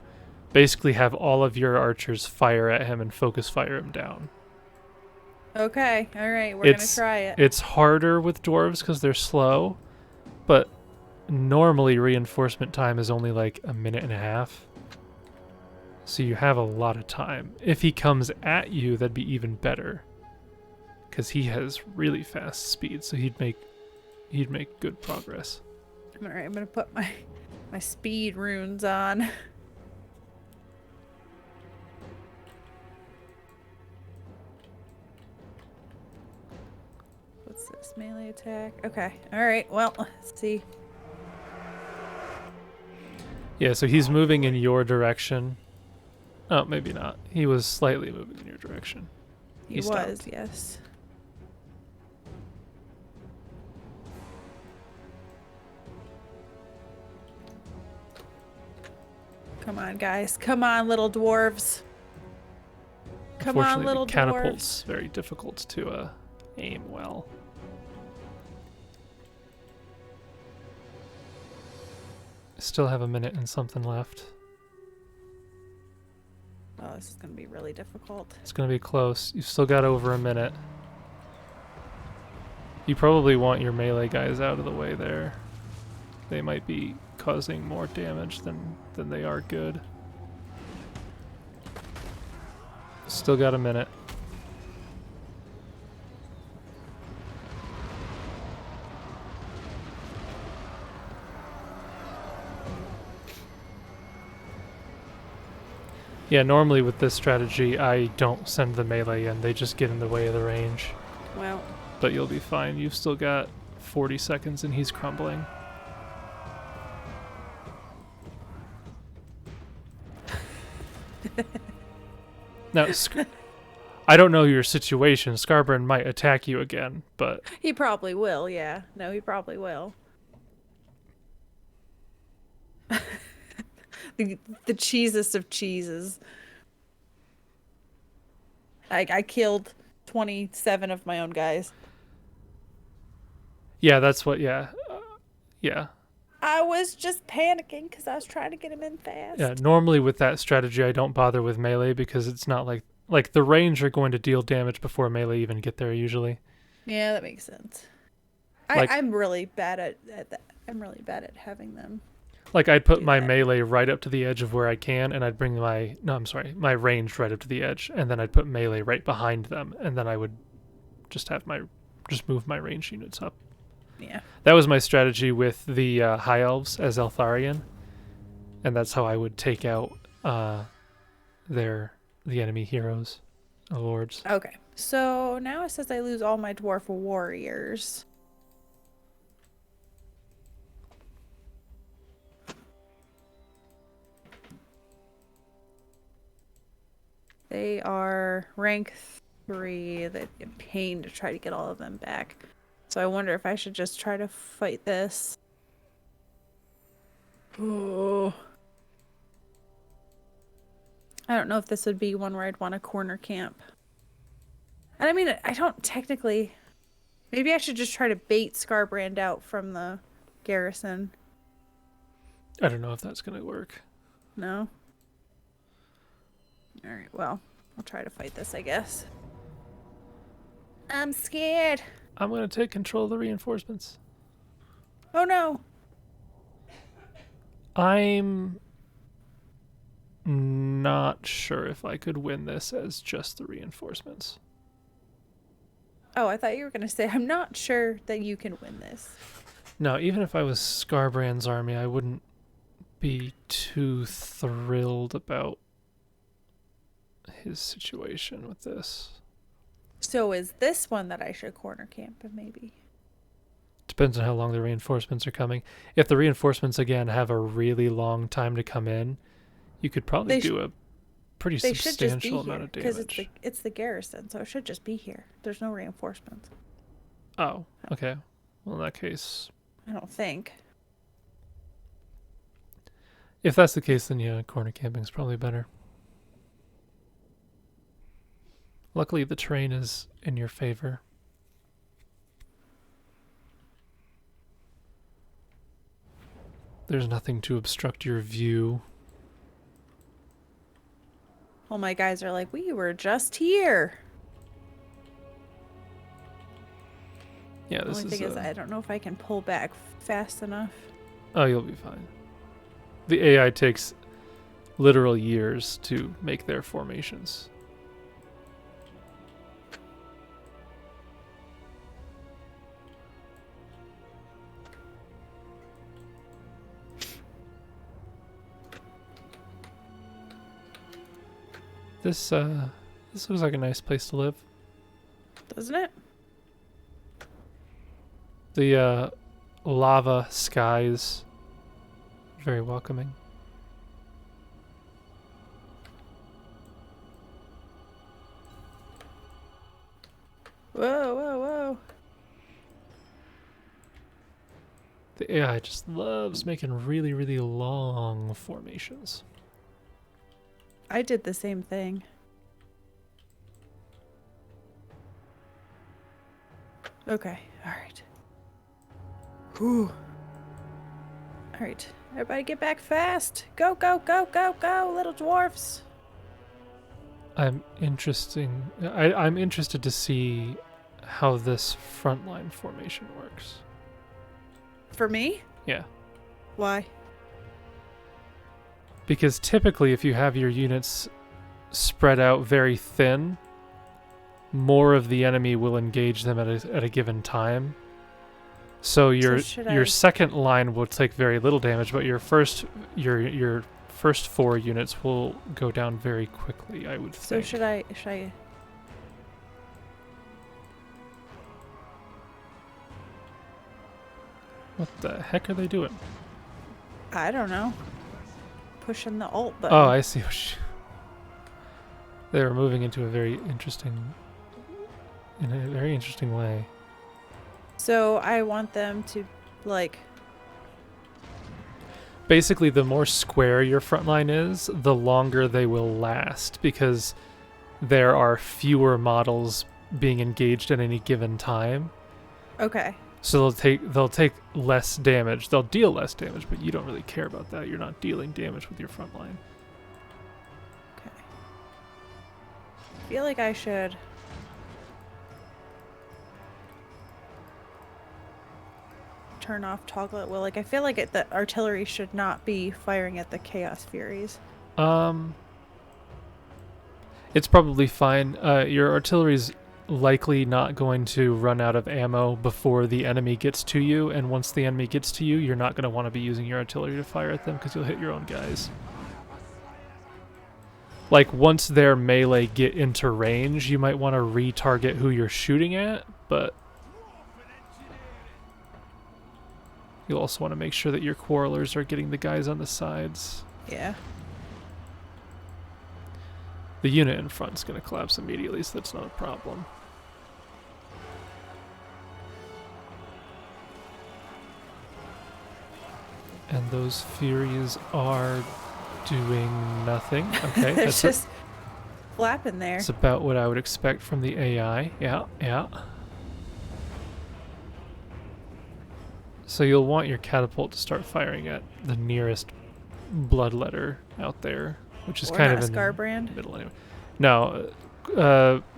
basically have all of your archers fire at him and focus fire him down. Okay, alright, we're gonna try it. It's harder with dwarves because they're slow, but normally reinforcement time is only like 1.5 minutes. So you have a lot of time. If he comes at you, that'd be even better, because he has really fast speed, so he'd make good progress. Alright, I'm gonna put my speed runes on. What's this? Melee attack? Okay, alright, well, let's see. Yeah, so he's moving in your direction. Oh, maybe not. He was slightly moving in your direction. He He stopped. was, yes. Come on, guys. Come on, little dwarves. Come on, Unfortunately, little the dwarves. catapult's very difficult to aim well. Still have 1 minute and something left. Oh, this is gonna be really difficult. It's going to be close. You've still got over 1 minute. You probably want your melee guys out of the way there. They might be causing more damage than they are good. Still got 1 minute. Yeah, normally with this strategy, I don't send the melee in. They just get in the way of the range. Well, But you'll be fine. You've still got 40 seconds and he's crumbling. Now, I don't know your situation. Scarburn might attack you again, but he probably will, yeah. No, he probably will. The cheesest of cheeses. I killed 27 of my own guys. yeah, that's what, yeah. Yeah. I was just panicking because I was trying to get him in fast. Yeah, normally with that strategy, I don't bother with melee because it's not like the range are going to deal damage before melee even get there usually. Yeah, that makes sense. Like- I'm really bad at that. I'm really bad at having them. Like I'd put Do my that. melee right up to the edge of where I can, and I'd bring my range right up to the edge, and then I'd put melee right behind them, and then I would just move my range units up. Yeah. That was my strategy with the High Elves as Eltharion, and that's how I would take out the enemy heroes, lords. Okay. So now it says I lose all my dwarf warriors. They are rank 3. They'd be a pain to try to get all of them back. So I wonder if I should just try to fight this. Oh. I don't know if this would be one where I'd want a corner camp. And I mean, I don't technically... Maybe I should just try to bait Scarbrand out from the garrison. I don't know if that's gonna work. No? Alright, well, I'll try to fight this, I guess. I'm scared. I'm gonna take control of the reinforcements. Oh no! I'm not sure if I could win this as just the reinforcements. Oh, I thought you were going to say, I'm not sure that you can win this. No, even if I was Scarbrand's army, I wouldn't be too thrilled about his situation with this. So is this one that I should corner camp maybe? Depends on how long the reinforcements are coming. If the reinforcements, again, have a really long time to come in, you could probably do a pretty They should just be substantial here, amount of because damage. it's the garrison, so it should just be here. There's no reinforcements. Oh, okay. Well, in that case, I don't think. if that's the case, then yeah, corner camping is probably better. Luckily, the terrain is in your favor. There's nothing to obstruct your view. Well, my guys are like, we were just here. Yeah, The this only is. thing is, I don't know if I can pull back fast enough. Oh, you'll be fine. The AI takes literal years to make their formations. This looks like a nice place to live. Doesn't it? The lava skies, very welcoming. Whoa, whoa, whoa. The AI just loves making really, really long formations. I did the same thing. Okay, alright. Whew. Alright, everybody get back fast. Go, go, go, go, go, little dwarfs. I'm interested to see how this frontline formation works. For me? Yeah. Why? Because typically if you have your units spread out very thin, more of the enemy will engage them at a given time. So your second line will take very little damage, but your first four units will go down very quickly, I would think. So should I What the heck are they doing? I don't know. Pushing the alt button. Oh, I see. They were moving into a very interesting way. So I want them to, like... Basically, the more square your front line is, the longer they will last, because there are fewer models being engaged at any given time. Okay. So they'll take less damage. They'll deal less damage, but you don't really care about that. You're not dealing damage with your front line. Okay. I feel like I should turn off toggle at will. Like I feel like the artillery should not be firing at the Chaos Furies. It's probably fine. Your artillery's likely not going to run out of ammo before the enemy gets to you, and once the enemy gets to you, you're not going to want to be using your artillery to fire at them because you'll hit your own guys. Like, once their melee get into range, you might want to retarget who you're shooting at, but you'll also want to make sure that your quarrelers are getting the guys on the sides. Yeah. The unit in front's going to collapse immediately, so that's not a problem. And those Furies are doing nothing. Okay, They're that's just flapping there. That's about what I would expect from the AI. Yeah, yeah. So you'll want your catapult to start firing at the nearest bloodletter out there, which is Or kind not of in Scarbrand? the middle anyway. No,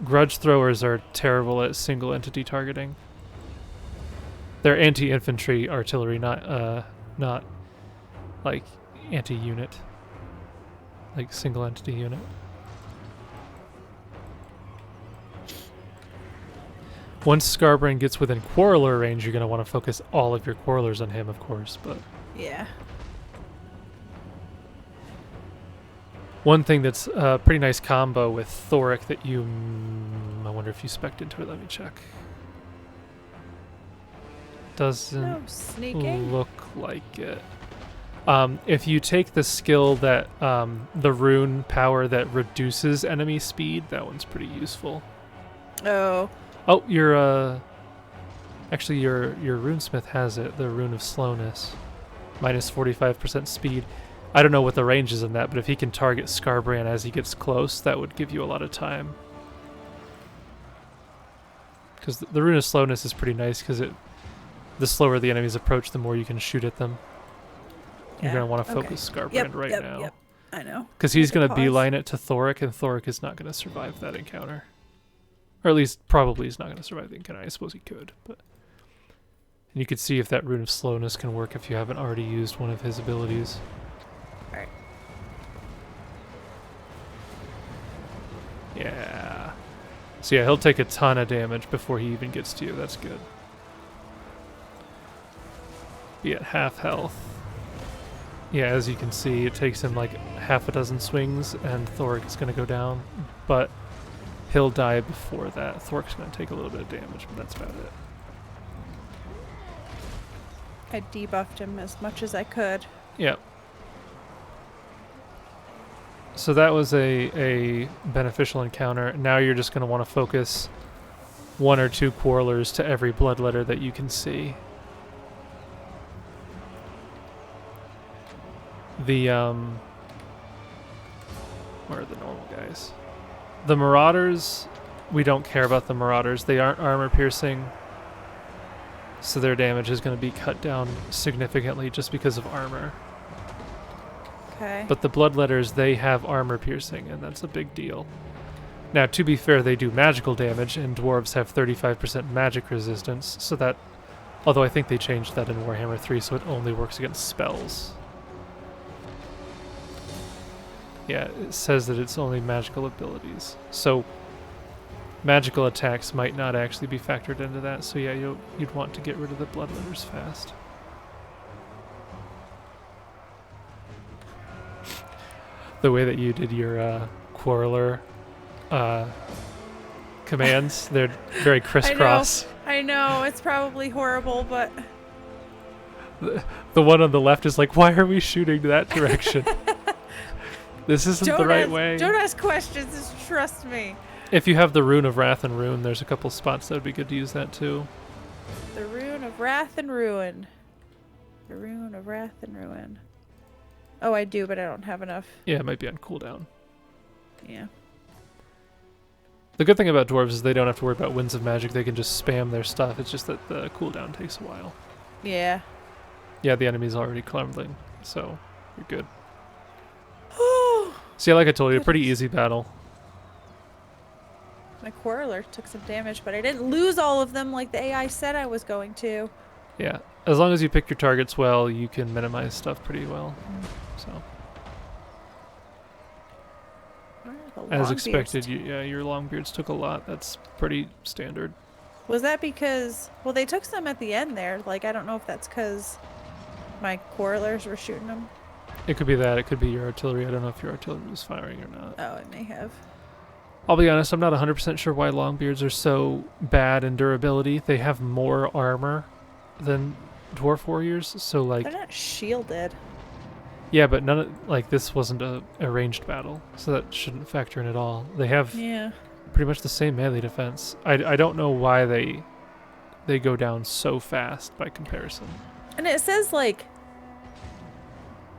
grudge throwers are terrible at single entity targeting. They're anti-infantry artillery, not like anti-unit, like single entity unit. Once Scarbrand gets within Quarreler range, you're going to want to focus all of your Quarrelers on him, of course, but Yeah. one thing that's a pretty nice combo with Thorek that you... I wonder if you spec'd into it. Let me check. Doesn't No sneaking. look like it. If you take the skill that... the rune power that reduces enemy speed, that one's pretty useful. Oh. Oh, your actually your runesmith has it, the rune of slowness. Minus 45% speed. I don't know what the range is in that, but if he can target Scarbrand as he gets close, that would give you a lot of time. Because the rune of slowness is pretty nice, because the slower the enemies approach, the more you can shoot at them. You're Yeah, going to want to okay. focus Scarbrand Yep, right yep, now. Yep. I know. Because he's Need to going to pause. beeline it to Thorek, and Thorek is not going to survive that encounter. Or at least, probably he's not going to survive the encounter. I suppose he could, but... And you could see if that rune of slowness can work if you haven't already used one of his abilities. Alright. Yeah. So yeah, he'll take a ton of damage before he even gets to you. That's good. Be at half health. Yeah, as you can see, it takes him like half a dozen swings, and Thorek is going to go down. But he'll die before that. Thorek's going to take a little bit of damage, but that's about it. I debuffed him as much as I could. Yep. So that was a beneficial encounter. Now you're just going to want to focus one or two Quarrelers to every bloodletter that you can see. The, where are the normal guys? The Marauders, we don't care about the Marauders. They aren't armor piercing, so their damage is going to be cut down significantly just because of armor. Okay. But the Bloodletters, they have armor piercing, and that's a big deal. Now, to be fair, they do magical damage, and dwarves have 35% magic resistance, so that... Although I think they changed that in Warhammer 3, so it only works against spells. Yeah, it says that it's only magical abilities. So, magical attacks might not actually be factored into that, so yeah, you'd want to get rid of the Bloodletters fast. The way that you did your Quarreler commands, they're very crisscross. I know, it's probably horrible, but... The one on the left is like, why are we shooting that direction? This isn't the right way. Don't ask questions, just trust me. If you have the Rune of Wrath and Ruin, there's a couple spots that would be good to use that too. The Rune of Wrath and Ruin. The Rune of Wrath and Ruin. Oh, I do, but I don't have enough. Yeah, it might be on cooldown. Yeah. The good thing about dwarves is they don't have to worry about winds of magic. They can just spam their stuff. It's just that the cooldown takes a while. Yeah. Yeah, the enemy's already crumbling, so you're good. See, like I told you, a pretty easy battle. My Quarreler took some damage, but I didn't lose all of them like the AI said I was going to. Yeah, as long as you pick your targets well, you can minimize stuff pretty well. So, as expected, your Longbeards took a lot. That's pretty standard. Was that because... Well, they took some at the end there. Like, I don't know if that's because my Quarrelers were shooting them. It could be that. It could be your artillery. I don't know if your artillery was firing or not. Oh, it may have. I'll be honest, I'm not 100% sure why Longbeards are so bad in durability. They have more armor than Dwarf Warriors, so like... They're not shielded. Yeah, but none of... Like, this wasn't a ranged battle, so that shouldn't factor in at all. They have pretty much the same melee defense. I don't know why they go down so fast by comparison. And it says, like...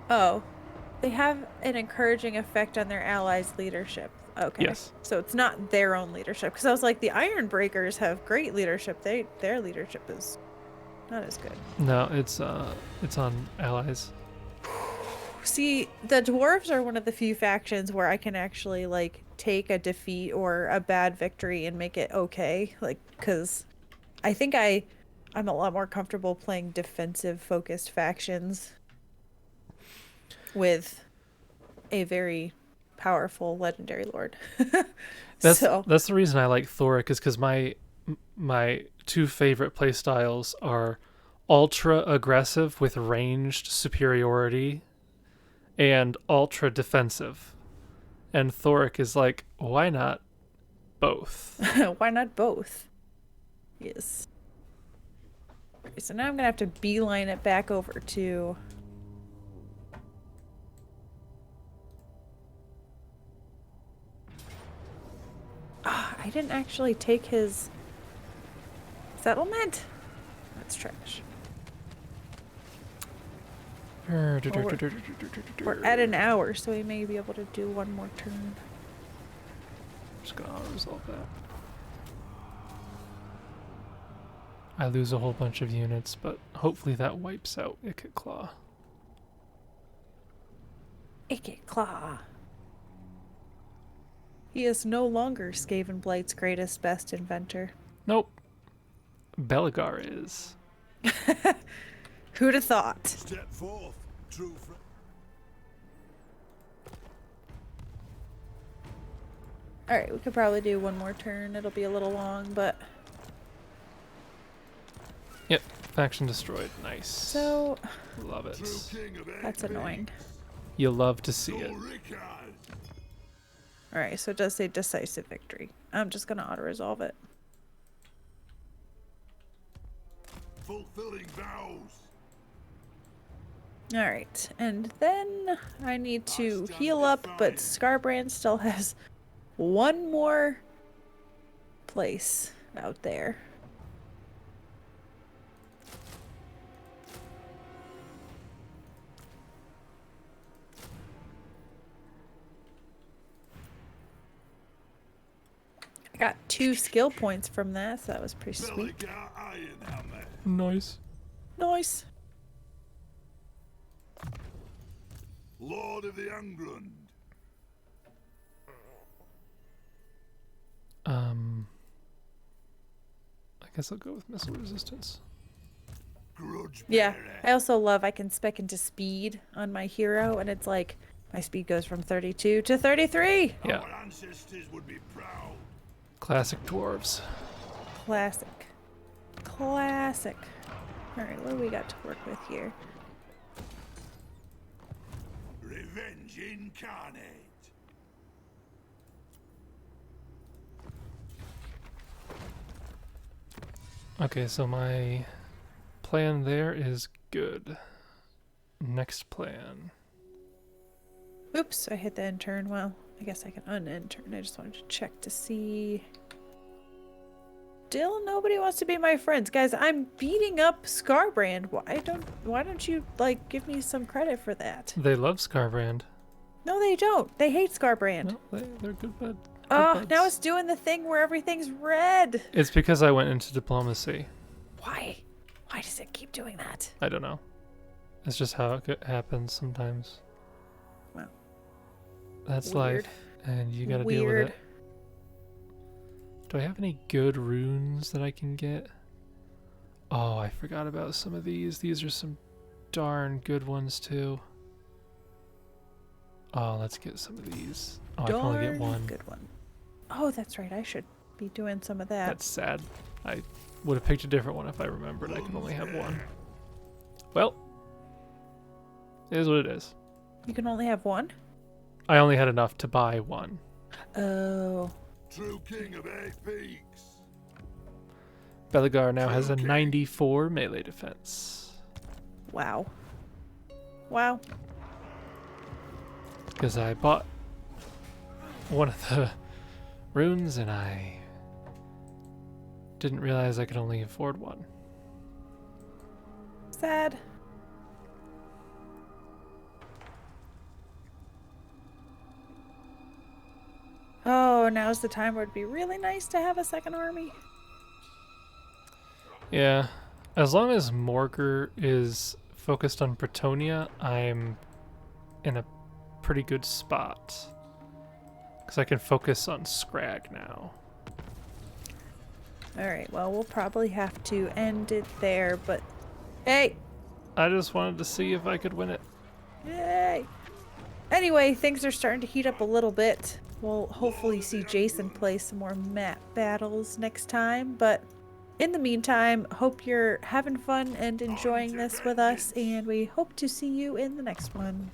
Oh. They have an encouraging effect on their allies' leadership. Okay. Yes. So it's not their own leadership. Because I was like, the Iron Breakers have great leadership. Their leadership is not as good. No, it's on allies. See, the dwarves are one of the few factions where I can actually, like, take a defeat or a bad victory and make it okay. Like, because I think I'm a lot more comfortable playing defensive-focused factions with a very powerful legendary lord. That's the reason I like Thorek, is because my two favorite playstyles are ultra aggressive with ranged superiority and ultra defensive. And Thorek is like, why not both? Why not both? Yes. Okay, so now I'm gonna have to beeline it back over to I didn't actually take his settlement. That's trash. We're at an hour, so we may be able to do one more turn. Just gonna resolve that. I lose a whole bunch of units, but hopefully that wipes out Ikit Claw. Ikit Claw. He is no longer Skaven Blight's greatest, best inventor. Nope. Belegar is. Who'd have thought? Step forth, true friend. Alright, we could probably do one more turn. It'll be a little long, but... Yep, faction destroyed. Nice. So... Love it. That's annoying. You love to see it. Alright, so it does say decisive victory. I'm just gonna auto-resolve it. Fulfilling vows. Alright, and then I need to heal up, but Scarbrand still has one more place out there. I got 2 skill points from that, so that was pretty sweet. Belegar Ironhammer. Nice. Nice. Lord of the Angrund. I guess I'll go with missile resistance. Grudge Yeah, bearer. I also love I can spec into speed on my hero, and it's like my speed goes from 32 to 33. Yeah. Our ancestors would be proud. Classic dwarves. Classic. Classic. Alright, what do we got to work with here? Revenge incarnate. Okay, so my plan there is good. Next plan. Oops, I hit the end turn. Well, I guess I can un-end turn. I just wanted to check to see. Still nobody wants to be my friends. Guys, I'm beating up Scarbrand. Why don't you, like, give me some credit for that? They love Scarbrand. No, they don't. They hate Scarbrand. No, they're good, bud. Oh, buds. now it's doing the thing where everything's red. It's because I went into diplomacy. Why? Why does it keep doing that? I don't know. It's just how it happens sometimes. Well, that's weird. life, and you gotta deal with Weird. it. Do I have any good runes that I can get? Oh, I forgot about some of these. These are some darn good ones too. Oh, let's get some of these. Oh, I can only get Darn one. good one. Oh, that's right. I should be doing some of that. That's sad. I would have picked a different one if I remembered. I can only have one. Well, it is what it is. You can only have one? I only had enough to buy one. Oh. True king of 8 peaks. Belegar now has a Okay. 94 melee defense. Wow. Wow. Because I bought one of the runes and I didn't realize I could only afford one. Sad. Oh, now's the time where it'd be really nice to have a second army. Yeah, as long as Morgar is focused on Bretonia, I'm in a pretty good spot. Because I can focus on Scrag now. Alright, well, we'll probably have to end it there, but... Hey! I just wanted to see if I could win it. Yay! Anyway, things are starting to heat up a little bit. We'll hopefully see Jason play some more map battles next time, but in the meantime, hope you're having fun and enjoying this with us, and we hope to see you in the next one.